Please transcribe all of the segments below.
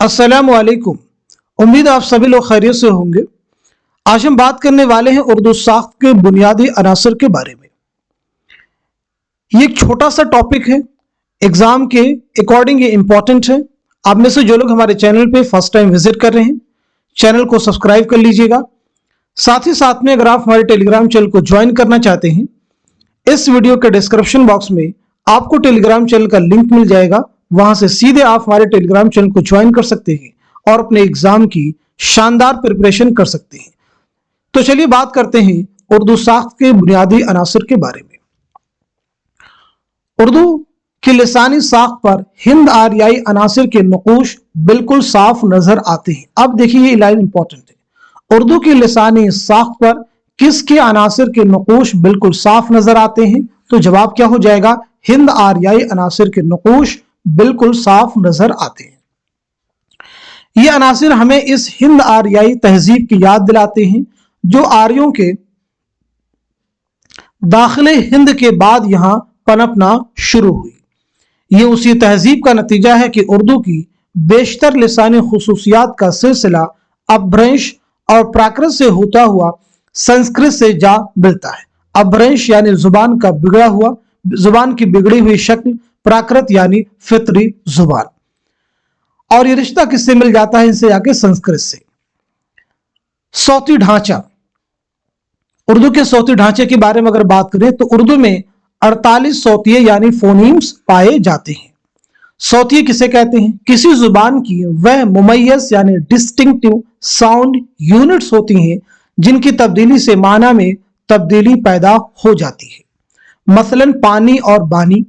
अस्सलामुअलैकुम। उम्मीद आप सभी लोग खैरियत से होंगे। आज हम बात करने वाले हैं उर्दू साख्त के बुनियादी अनासर के बारे में। ये एक छोटा सा टॉपिक है, एग्जाम के अकॉर्डिंग ये इंपॉर्टेंट है। आप में से जो लोग हमारे चैनल पे फर्स्ट टाइम विजिट कर रहे हैं, चैनल को सब्सक्राइब कर लीजिएगा। साथ ही साथ में अगर आप हमारे टेलीग्राम चैनल को ज्वाइन करना चाहते हैं, इस वीडियो के डिस्क्रिप्शन बॉक्स में आपको टेलीग्राम चैनल का लिंक मिल जाएगा। वहां से सीधे आप हमारे टेलीग्राम चैनल को ज्वाइन कर सकते हैं और अपने एग्जाम की शानदार प्रिपरेशन कर सकते हैं। तो चलिए बात करते हैं उर्दू साख्त के बुनियादी अनासर के बारे में। उर्दू की लिसानी साख्त पर हिंद आरियाई अनासर के नकूश बिल्कुल साफ नजर आते हैं। अब देखिए ये लाइन इंपॉर्टेंट है। उर्दू की लिसानी साख्त पर किसके अनासर के नकूश बिल्कुल साफ नजर आते हैं? तो जवाब क्या हो जाएगा? हिंद आरियाई अनासर के नकूश बिल्कुल साफ नजर आते हैं। ये अनासर हमें इस हिंद आरियाई तहजीब की याद दिलाते हैं जो आर्यों के दाखिले हिंद के बाद यहां पनपना शुरू हुई। ये उसी तहजीब का नतीजा है कि उर्दू की बेशतर लिसानी खुसूसियात का सिलसिला अपभ्रंश और प्राकृत से होता हुआ संस्कृत से जा मिलता है। अपभ्रंश यानी जुबान का बिगड़ा हुआ, जुबान की बिगड़ी हुई शक्ल, प्राकृत यानी फितरी जुबान। और ये रिश्ता किससे मिल जाता है? इनसे आके संस्कृत से। सौती ढांचा, उर्दू के सौती ढांचे के बारे में अगर बात करें तो उर्दू में 48 सौतिये यानी फोनीम्स पाए जाते हैं। सौतिये किसे कहते हैं? किसी जुबान की वह मुमय्यज यानी डिस्टिंक्टिव साउंड यूनिट्स होती हैं जिनकी तब्दीली से माना में तब्दीली पैदा हो जाती है। मसलन पानी और बानी,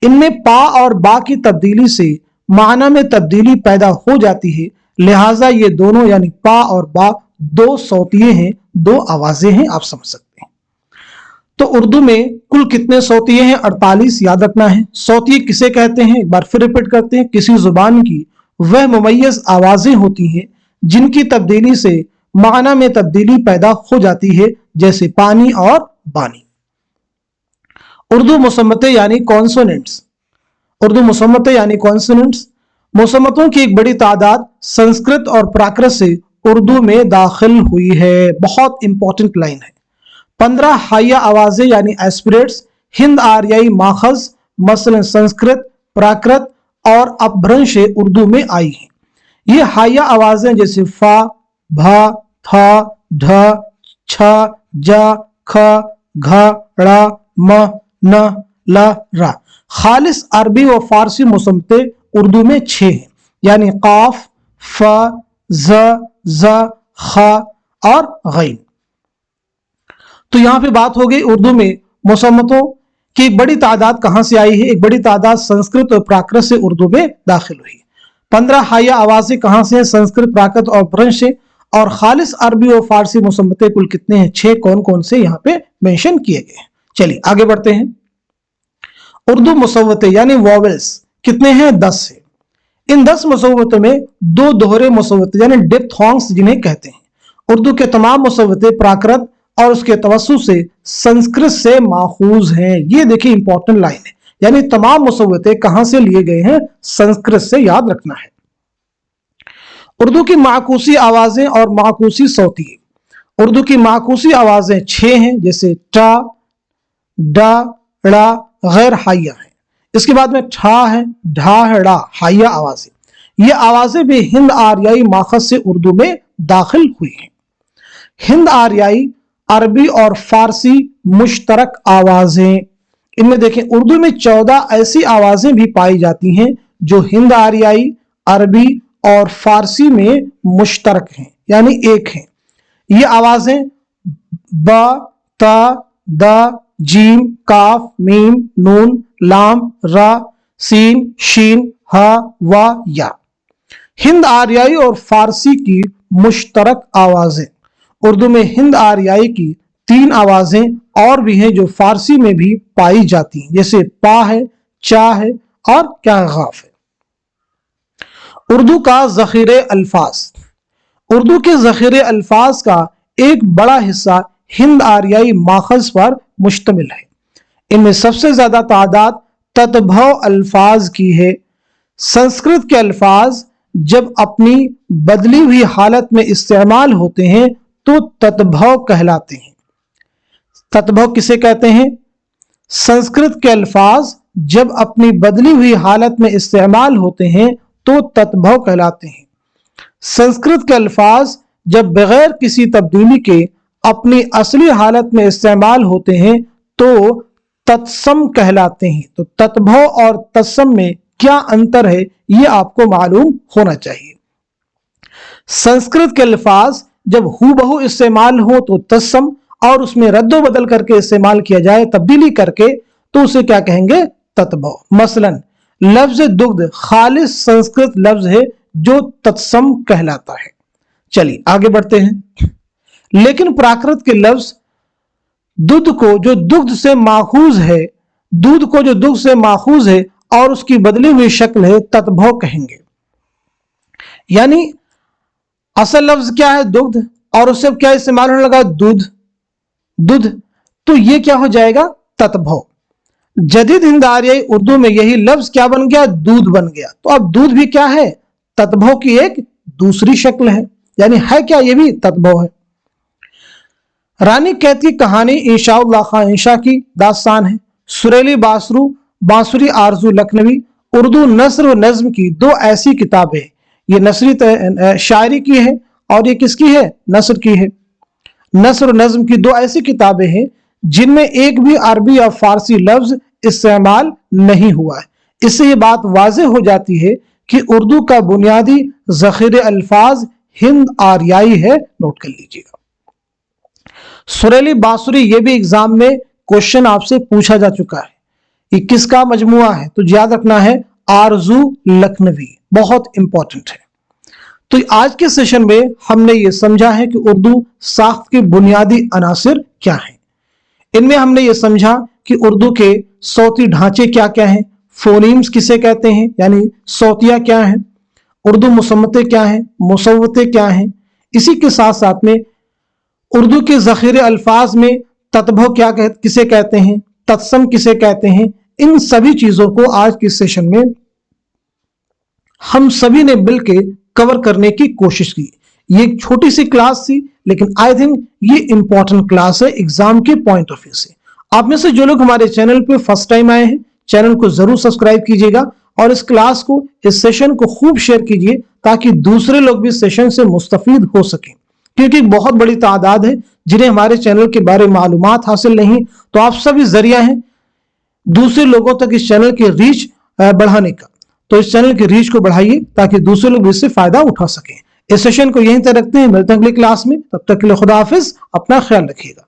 इनमें पा और बा की तब्दीली से माना में तब्दीली पैदा हो जाती है। लिहाजा ये दोनों यानी पा और बा दो सौतिये हैं, दो आवाजें हैं, आप समझ सकते हैं। तो उर्दू में कुल कितने सौतिये हैं? 48 याद रखना है। सौतिये किसे कहते हैं? एक बार फिर रिपीट करते हैं। किसी जुबान की वह मुमय्यज आवाजें होती हैं जिनकी तब्दीली से माना में तब्दीली पैदा हो जाती है, जैसे पानी और बानी। उर्दू मुसम्मतें यानी कॉन्सोनेंट्स, उर्दू मुसम्मतें यानी कॉन्सोनेंट्स, मुसम्मतों की एक बड़ी तादाद संस्कृत और प्राकृत से उर्दू में दाखिल हुई है। बहुत इंपॉर्टेंट लाइन है। 15 हाइया आवाजें यानी एस्पिरेट्स हिंद आरियाई माखज मसलन संस्कृत, प्राकृत और अपभ्रंश से उर्दू में आई हैं। ये हाइया आवाजें जैसे फा, भा, था, ढ, छ, ज, ख, घ, ड़, म, न, ल, रा। खालिस अरबी व फारसी मुसम्मतें उर्दू में 6 हैं यानी काफ, फ, ज, ख और गैन। तो यहां पे बात हो गई उर्दू में मुसम्मतों की एक बड़ी तादाद कहां से आई है? एक बड़ी तादाद संस्कृत और प्राकृत से उर्दू में दाखिल हुई। 15 हाइया आवाजें कहां से? संस्कृत, प्राकृत और अपभ्रंश से। और खालिस अरबी और फारसी मुसम्मतें कुल कितने हैं? 6। कौन कौन से यहाँ पे मेंशन किए गए हैं? चलिए आगे बढ़ते हैं। उर्दू मुसव्वतें यानी वॉवेल्स कितने हैं? 10 है। इन 10 मुसव्वतों में 2 दोहरे मुसव्वते यानी डिप्थोंग्स जिन्हें कहते हैं। उर्दू के तमाम मुसव्वते प्राकृत और उसके तवस्सुत से संस्कृत से माखूज हैं। ये देखिए इंपॉर्टेंट लाइन है, यानी तमाम मुसव्वते कहां से लिए गए हैं? संस्कृत से, याद रखना है। उर्दू की माकूसी आवाजें और माकूसी सौतिये, उर्दू की माकूसी आवाजें 6 हैं जैसे टा, डा, ड़ा गैर हाइया है। इसके बाद में ठा है, ढा है, ड़ा हाइया आवाजें। ये आवाजें भी हिंद आरियाई माखज से उर्दू में दाखिल हुई हैं। हिंद आरियाई, अरबी और फारसी मुश्तरक आवाजें, इनमें देखें उर्दू में 14 ऐसी आवाजें भी पाई जाती हैं जो हिंद आरियाई, अरबी और फारसी में मुश्तरक हैं यानी एक हैं। ये आवाजें ब, त, द, जीम, काफ, मीम, नून, लाम, रा, सीन, शीन, ह, व, या। हिंद आरियाई और फारसी की मुश्तरक आवाजें, उर्दू में हिंद आरियाई की 3 आवाजें और भी हैं जो फारसी में भी पाई जाती हैं, जैसे पा है, चा है और क्या गाफ है। उर्दू का ज़ख़ीरे अल्फाज, उर्दू के ज़ख़ीरे अल्फाज का एक बड़ा हिस्सा हिंद आरियाई माखज पर मुश्तमिल है। इनमें सबसे ज्यादा तादाद ततभव अल्फाज की है। संस्कृत के अल्फाज जब अपनी बदली हुई हालत में इस्तेमाल होते हैं तो तत्भव कहलाते हैं। तत्भव किसे कहते हैं? संस्कृत के अल्फाज जब अपनी बदली हुई हालत में इस्तेमाल होते हैं तो तत्भव कहलाते हैं। संस्कृत के अल्फाज जब बगैर किसी तब्दीली के अपनी असली हालत में इस्तेमाल होते हैं तो तत्सम कहलाते हैं। तो तत्भव और तत्सम में क्या अंतर है ये आपको मालूम होना चाहिए। संस्कृत के अल्फाज जब हूबहू इस्तेमाल हो तो तत्सम, और उसमें रद्दो बदल करके इस्तेमाल किया जाए, तब्दीली करके, तो उसे क्या कहेंगे? तत्भव। मसलन लफ्ज दुग्ध खालिस संस्कृत लफ्ज है जो तत्सम कहलाता है। चलिए आगे बढ़ते हैं। लेकिन प्राकृत के लफ्ज दूध को जो दुग्ध से माखूज है, दूध को जो दुग्ध से माखूज है और उसकी बदली हुई शक्ल है, तत्भव कहेंगे। यानी असल लफ्ज क्या है? दुग्ध, और उससे क्या इस्तेमाल होने लगा? दूध। दूध, तो ये क्या हो जाएगा? तत्भव। जदीद हिंद आर्याई उर्दू में यही लफ्ज क्या बन गया? दूध बन गया। तो अब दूध भी क्या है? तत्भव की एक दूसरी शक्ल है, यानी है क्या? ये भी तत्भव है। रानी कैद की कहानी इंशाउल्लाह खां इंशा की दास्तान है। सुरेली बांसुरी आरजू लखनवी उर्दू नस्र व नज्म की दो ऐसी किताबें, ये नसरी शायरी की है और ये किसकी है? नस्र की है। नस्र व नज्म की दो ऐसी किताबें हैं जिनमें एक भी अरबी या फारसी लफ्ज इस्तेमाल नहीं हुआ है। इससे ये बात वाज़ेह हो जाती है कि उर्दू का बुनियादी ज़ख़ीरे अल्फाज हिंद आर्याई है। नोट कर लीजिएगा। सुरेली बांसुरी, ये भी एग्जाम में क्वेश्चन आपसे पूछा जा चुका है। ये किसका मजमुआ है? तो याद रखना है आरजू लखनवी, बहुत इंपॉर्टेंट है। तो आज के सेशन में हमने ये समझा है कि उर्दू साख्त के बुनियादी अनासिर क्या हैं। इनमें हमने ये समझा कि उर्दू के सौती ढांचे क्या क्या हैं, फोनीम्स किसे कहते हैं, यानी सौतिया क्या है, उर्दू मुसम्मतें क्या हैं, मुसव्वतें क्या हैं। इसी के साथ साथ में उर्दू के ज़ख़ीरे अल्फाज में तत्भव किसे कहते हैं, तत्सम किसे कहते हैं। इन सभी चीजों को आज के सेशन में हम सभी ने मिलकर कवर करने की कोशिश की। ये एक छोटी सी क्लास थी, लेकिन आई थिंक ये इंपॉर्टेंट क्लास है एग्जाम के पॉइंट ऑफ व्यू से। आप में से जो लोग हमारे चैनल पे फर्स्ट टाइम आए हैं, चैनल को जरूर सब्सक्राइब कीजिएगा और इस क्लास को, इस सेशन को खूब शेयर कीजिए ताकि दूसरे लोग भी सेशन से मुस्तफीद हो सकें, क्योंकि बहुत बड़ी तादाद है जिन्हें हमारे चैनल के बारे में मालूमात हासिल नहीं। तो आप सभी जरिया हैं दूसरे लोगों तक इस चैनल की रीच बढ़ाने का। तो इस चैनल की रीच को बढ़ाइए ताकि दूसरे लोग इससे फायदा उठा सकें। इस सेशन को यहीं तक रखते हैं, मिलते हैं अगली क्लास में। तब तक के लिए खुदा हाफिज, अपना ख्याल रखिएगा।